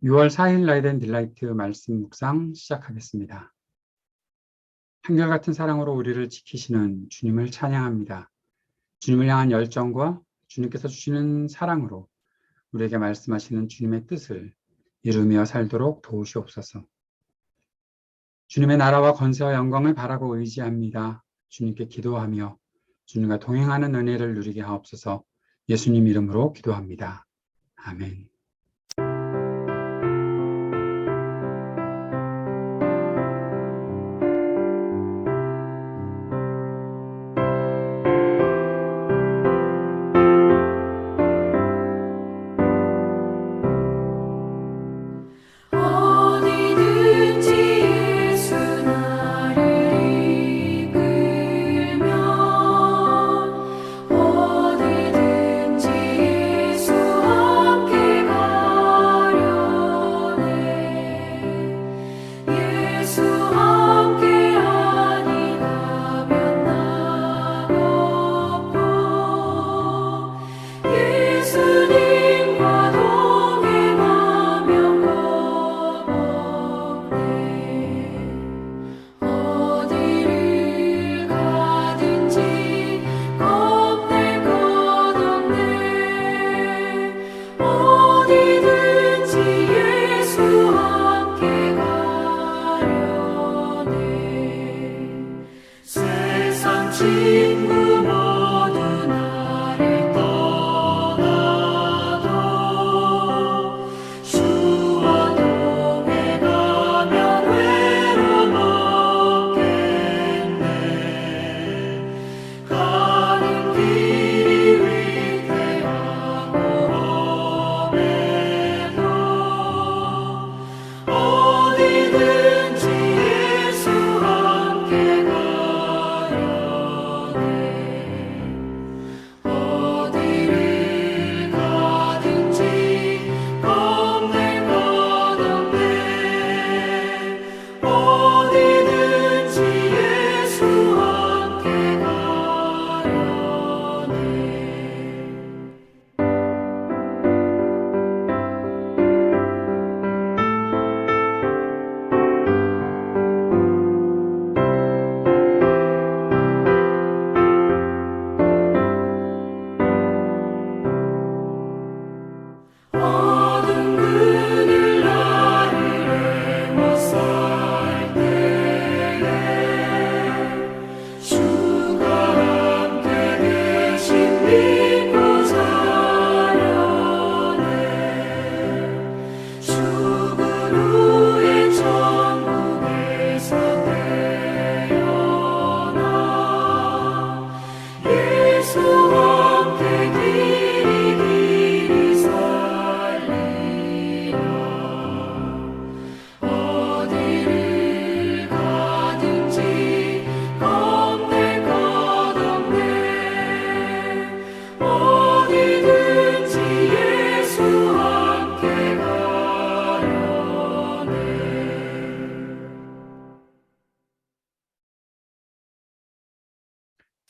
6월 4일 라이트 앤 딜라이트 말씀 묵상 시작하겠습니다. 한결같은 사랑으로 우리를 지키시는 주님을 찬양합니다. 주님을 향한 열정과 주님께서 주시는 사랑으로 우리에게 말씀하시는 주님의 뜻을 이루며 살도록 도우시옵소서. 주님의 나라와 권세와 영광을 바라고 의지합니다. 주님께 기도하며 주님과 동행하는 은혜를 누리게 하옵소서. 예수님 이름으로 기도합니다. 아멘.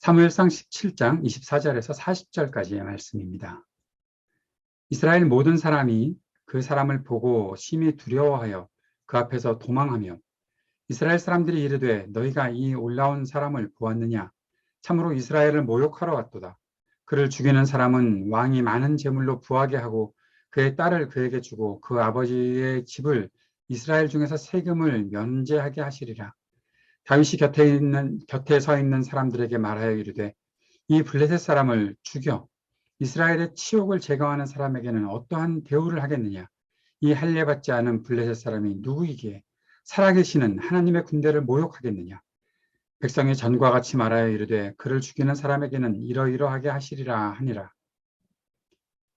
사무엘상 17장 24절에서 40절까지의 말씀입니다. 이스라엘 모든 사람이 그 사람을 보고 심히 두려워하여 그 앞에서 도망하며 이스라엘 사람들이 이르되 너희가 이 올라온 사람을 보았느냐? 참으로 이스라엘을 모욕하러 왔도다. 그를 죽이는 사람은 왕이 많은 재물로 부하게 하고 그의 딸을 그에게 주고 그 아버지의 집을 이스라엘 중에서 세금을 면제하게 하시리라. 다윗이 곁에 서 있는 사람들에게 말하여 이르되 이 블레셋 사람을 죽여 이스라엘의 치욕을 제거하는 사람에게는 어떠한 대우를 하겠느냐? 이 할례받지 않은 블레셋 사람이 누구이기에 살아계시는 하나님의 군대를 모욕하겠느냐? 백성이 전과 같이 말하여 이르되 그를 죽이는 사람에게는 이러이러하게 하시리라 하니라.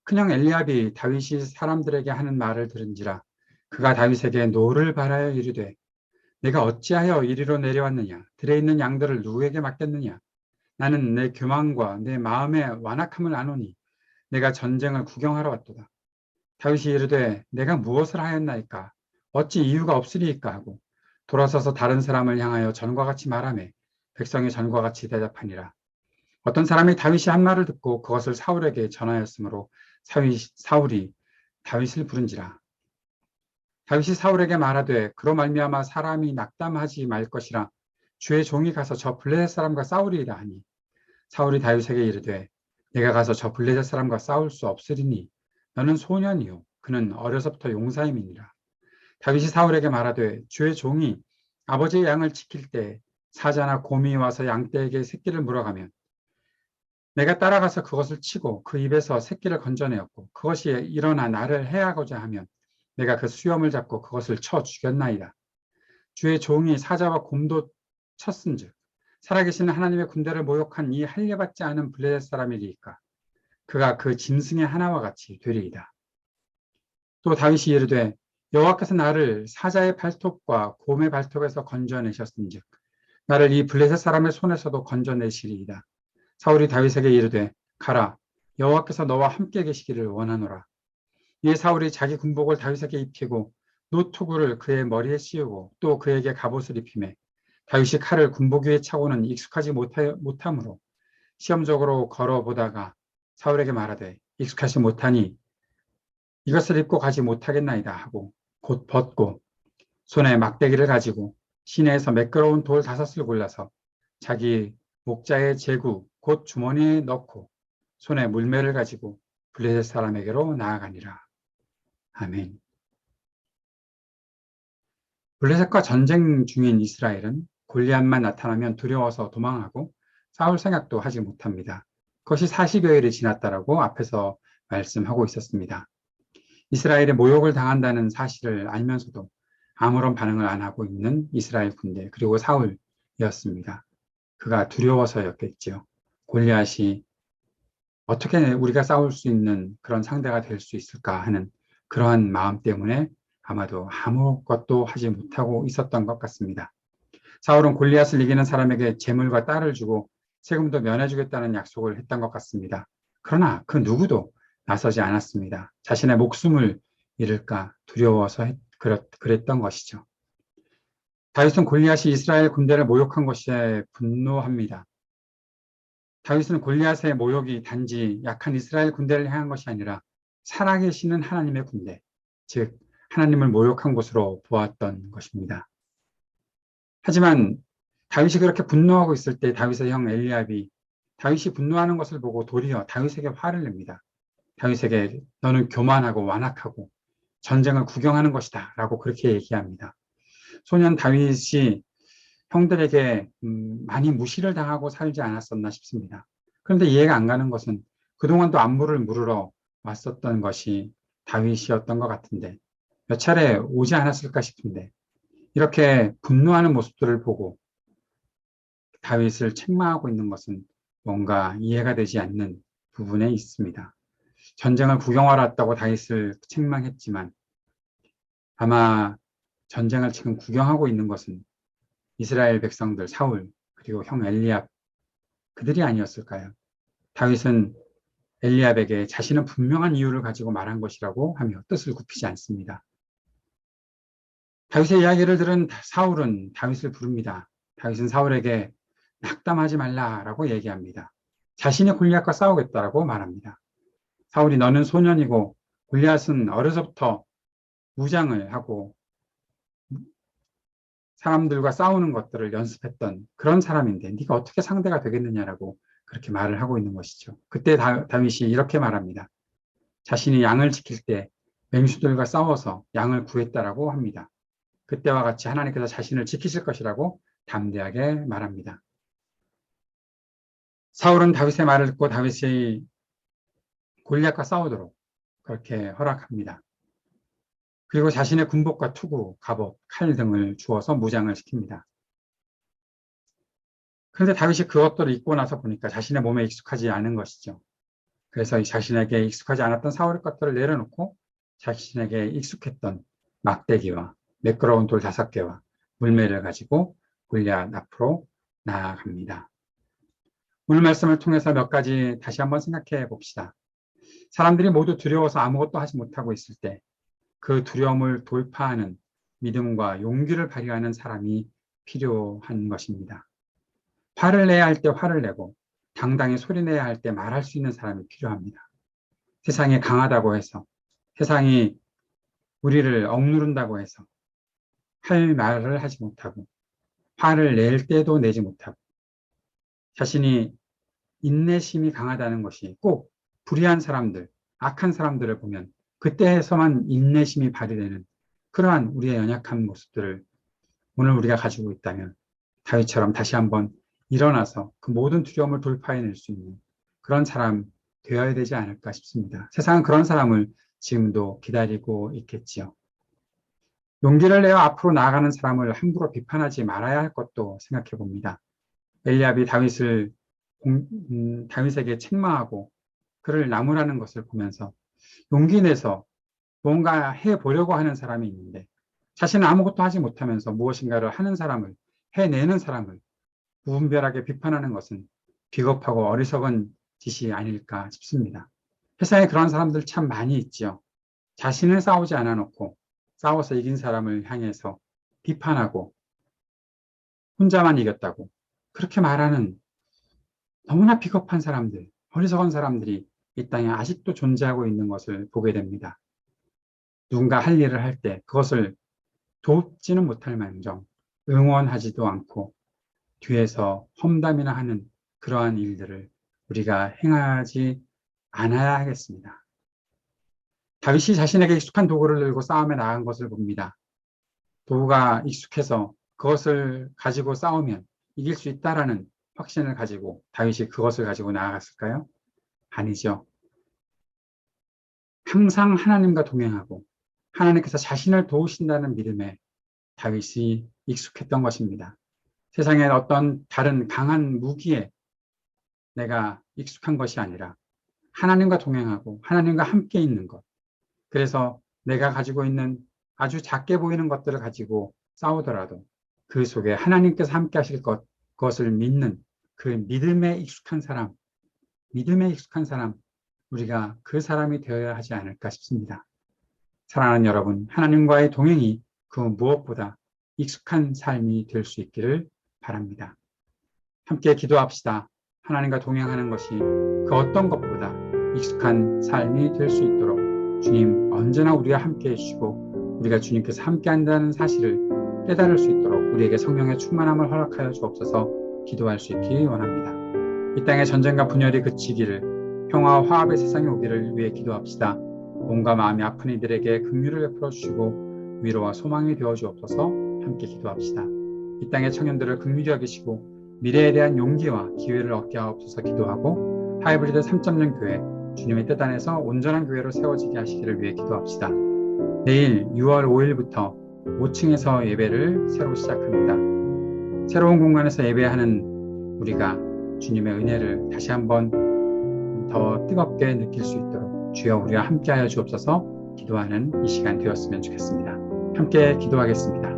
그냥 엘리압이 다윗이 사람들에게 하는 말을 들은지라 그가 다윗에게 노를 바라여 이르되 내가 어찌하여 이리로 내려왔느냐? 들에 있는 양들을 누구에게 맡겼느냐? 나는 내 교만과 내 마음의 완악함을 아노니 내가 전쟁을 구경하러 왔도다. 다윗이 이르되 내가 무엇을 하였나이까? 어찌 이유가 없으리이까 하고 돌아서서 다른 사람을 향하여 전과 같이 말하매 백성이 전과 같이 대답하니라. 어떤 사람이 다윗이 한 말을 듣고 그것을 사울에게 전하였으므로 사울이 다윗을 부른지라. 다윗이 사울에게 말하되 그로 말미암아 사람이 낙담하지 말 것이라 주의 종이 가서 저 블레셋 사람과 싸우리이다 하니 사울이 다윗에게 이르되 내가 가서 저 블레셋 사람과 싸울 수 없으리니 너는 소년이요 그는 어려서부터 용사임이니라. 다윗이 사울에게 말하되 주의 종이 아버지의 양을 지킬 때 사자나 곰이 와서 양떼에게 새끼를 물어가면 내가 따라가서 그것을 치고 그 입에서 새끼를 건져내었고 그것이 일어나 나를 해하고자 하면 내가 그 수염을 잡고 그것을 쳐 죽였나이다. 주의 종이 사자와 곰도 쳤은즉 살아계시는 하나님의 군대를 모욕한 이 할례받지 않은 블레셋 사람이리이까 그가 그 짐승의 하나와 같이 되리이다. 또 다윗이 이르되 여호와께서 나를 사자의 발톱과 곰의 발톱에서 건져내셨은즉 나를 이 블레셋 사람의 손에서도 건져내시리이다. 사울이 다윗에게 이르되 가라 여호와께서 너와 함께 계시기를 원하노라. 이에 사울이 자기 군복을 다윗에게 입히고 노투구를 그의 머리에 씌우고 또 그에게 갑옷을 입히매 다윗이 칼을 군복 위에 차고는 익숙하지 못하므로 시험적으로 걸어보다가 사울에게 말하되 익숙하지 못하니 이것을 입고 가지 못하겠나이다 하고 곧 벗고 손에 막대기를 가지고 시내에서 매끄러운 돌 5을 골라서 자기 목자의 제구 곧 주머니에 넣고 손에 물매를 가지고 블레셋 사람에게로 나아가니라. 아멘. 블레셋과 전쟁 중인 이스라엘은 골리앗만 나타나면 두려워서 도망하고 싸울 생각도 하지 못합니다. 그것이 40여일이 지났다라고 앞에서 말씀하고 있었습니다. 이스라엘의 모욕을 당한다는 사실을 알면서도 아무런 반응을 안 하고 있는 이스라엘 군대 그리고 사울이었습니다. 그가 두려워서였겠지요. 골리앗이 어떻게 우리가 싸울 수 있는 그런 상대가 될 수 있을까 하는 그러한 마음 때문에 아마도 아무것도 하지 못하고 있었던 것 같습니다. 사울은 골리앗을 이기는 사람에게 재물과 딸을 주고 세금도 면해주겠다는 약속을 했던 것 같습니다. 그러나 그 누구도 나서지 않았습니다. 자신의 목숨을 잃을까 두려워서 그랬던 것이죠. 다윗은 골리앗이 이스라엘 군대를 모욕한 것에 분노합니다. 다윗은 골리앗의 모욕이 단지 약한 이스라엘 군대를 향한 것이 아니라 살아계시는 하나님의 군대, 즉 하나님을 모욕한 것으로 보았던 것입니다. 하지만 다윗이 그렇게 분노하고 있을 때 다윗의 형 엘리압이 다윗이 분노하는 것을 보고 도리어 다윗에게 화를 냅니다. 다윗에게 너는 교만하고 완악하고 전쟁을 구경하는 것이다 라고 그렇게 얘기합니다. 소년 다윗이 형들에게 많이 무시를 당하고 살지 않았었나 싶습니다. 그런데 이해가 안 가는 것은 그동안도 안부를 물으러 왔었던 것이 다윗이었던 것 같은데 몇 차례 오지 않았을까 싶은데 이렇게 분노하는 모습들을 보고 다윗을 책망하고 있는 것은 뭔가 이해가 되지 않는 부분에 있습니다. 전쟁을 구경하러 왔다고 다윗을 책망했지만 아마 전쟁을 지금 구경하고 있는 것은 이스라엘 백성들 사울 그리고 형 엘리압 그들이 아니었을까요? 다윗은 엘리압에게 자신은 분명한 이유를 가지고 말한 것이라고 하며 뜻을 굽히지 않습니다. 다윗의 이야기를 들은 사울은 다윗을 부릅니다. 다윗은 사울에게 낙담하지 말라라고 얘기합니다. 자신이 골리앗과 싸우겠다라고 말합니다. 사울이 너는 소년이고 골리앗은 어려서부터 무장을 하고 사람들과 싸우는 것들을 연습했던 그런 사람인데 네가 어떻게 상대가 되겠느냐라고 그렇게 말을 하고 있는 것이죠. 그때 다윗이 이렇게 말합니다. 자신이 양을 지킬 때 맹수들과 싸워서 양을 구했다라고 합니다. 그때와 같이 하나님께서 자신을 지키실 것이라고 담대하게 말합니다. 사울은 다윗의 말을 듣고 다윗이 골리앗과 싸우도록 그렇게 허락합니다. 그리고 자신의 군복과 투구, 갑옷, 칼 등을 주어서 무장을 시킵니다. 그런데 다윗이 그것들을 입고 나서 보니까 자신의 몸에 익숙하지 않은 것이죠. 그래서 자신에게 익숙하지 않았던 사울의 것들을 내려놓고 자신에게 익숙했던 막대기와 매끄러운 돌 5개와 물매를 가지고 골리앗 앞으로 나아갑니다. 오늘 말씀을 통해서 몇 가지 다시 한번 생각해 봅시다. 사람들이 모두 두려워서 아무것도 하지 못하고 있을 때 그 두려움을 돌파하는 믿음과 용기를 발휘하는 사람이 필요한 것입니다. 화를 내야 할 때 화를 내고 당당히 소리내야 할 때 말할 수 있는 사람이 필요합니다. 세상이 강하다고 해서 세상이 우리를 억누른다고 해서 할 말을 하지 못하고 화를 낼 때도 내지 못하고 자신이 인내심이 강하다는 것이 꼭 불의한 사람들, 악한 사람들을 보면 그때에서만 인내심이 발휘되는 그러한 우리의 연약한 모습들을 오늘 우리가 가지고 있다면 다윗처럼 다시 한번 일어나서 그 모든 두려움을 돌파해낼 수 있는 그런 사람 되어야 되지 않을까 싶습니다. 세상은 그런 사람을 지금도 기다리고 있겠지요. 용기를 내어 앞으로 나아가는 사람을 함부로 비판하지 말아야 할 것도 생각해 봅니다. 엘리압이 다윗에게 책망하고 그를 나무라는 것을 보면서 용기 내서 뭔가 해보려고 하는 사람이 있는데 자신은 아무것도 하지 못하면서 무엇인가를 하는 사람을, 해내는 사람을 무분별하게 비판하는 것은 비겁하고 어리석은 짓이 아닐까 싶습니다. 세상에 그런 사람들 참 많이 있지요. 자신을 싸우지 않아 놓고 싸워서 이긴 사람을 향해서 비판하고 혼자만 이겼다고 그렇게 말하는 너무나 비겁한 사람들, 어리석은 사람들이 이 땅에 아직도 존재하고 있는 것을 보게 됩니다. 누군가 할 일을 할 때 그것을 돕지는 못할 망정, 응원하지도 않고 뒤에서 험담이나 하는 그러한 일들을 우리가 행하지 않아야 하겠습니다. 다윗이 자신에게 익숙한 도구를 들고 싸움에 나간 것을 봅니다. 도구가 익숙해서 그것을 가지고 싸우면 이길 수 있다라는 확신을 가지고 다윗이 그것을 가지고 나아갔을까요? 아니죠. 항상 하나님과 동행하고 하나님께서 자신을 도우신다는 믿음에 다윗이 익숙했던 것입니다. 세상의 어떤 다른 강한 무기에 내가 익숙한 것이 아니라 하나님과 동행하고 하나님과 함께 있는 것. 그래서 내가 가지고 있는 아주 작게 보이는 것들을 가지고 싸우더라도 그 속에 하나님께서 함께 하실 그것을 믿는 그 믿음에 익숙한 사람, 우리가 그 사람이 되어야 하지 않을까 싶습니다. 사랑하는 여러분, 하나님과의 동행이 그 무엇보다 익숙한 삶이 될 수 있기를 바랍니다. 함께 기도합시다. 하나님과 동행하는 것이 그 어떤 것보다 익숙한 삶이 될 수 있도록 주님 언제나 우리와 함께 해주시고 우리가 주님께서 함께 한다는 사실을 깨달을 수 있도록 우리에게 성령의 충만함을 허락하여 주옵소서. 기도할 수 있기 원합니다. 이 땅의 전쟁과 분열이 그치기를, 평화와 화합의 세상이 오기를 위해 기도합시다. 몸과 마음이 아픈 이들에게 긍휼을 베풀어 주시고 위로와 소망이 되어 주옵소서. 함께 기도합시다. 이 땅의 청년들을 긍휼히 여기시고 미래에 대한 용기와 기회를 얻게 하옵소서. 기도하고 하이브리드 3.0 교회 주님의 뜻 안에서 온전한 교회로 세워지게 하시기를 위해 기도합시다. 내일 6월 5일부터 5층에서 예배를 새로 시작합니다. 새로운 공간에서 예배하는 우리가 주님의 은혜를 다시 한번 더 뜨겁게 느낄 수 있도록 주여 우리와 함께하여 주옵소서. 기도하는 이 시간 되었으면 좋겠습니다. 함께 기도하겠습니다.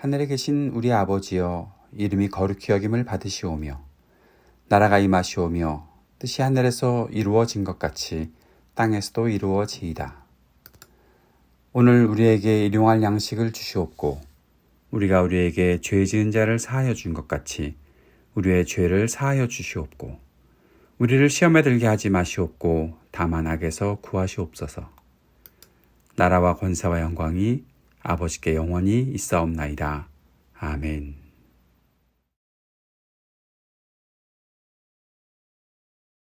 하늘에 계신 우리 아버지여, 이름이 거룩히 여김을 받으시오며 나라가 임하시오며 뜻이 하늘에서 이루어진 것 같이 땅에서도 이루어지이다. 오늘 우리에게 일용할 양식을 주시옵고 우리가 우리에게 죄 지은 자를 사하여 준 것 같이 우리의 죄를 사하여 주시옵고 우리를 시험에 들게 하지 마시옵고 다만 악에서 구하시옵소서. 나라와 권세와 영광이 아버지께 영원히 있사옵나이다. 아멘.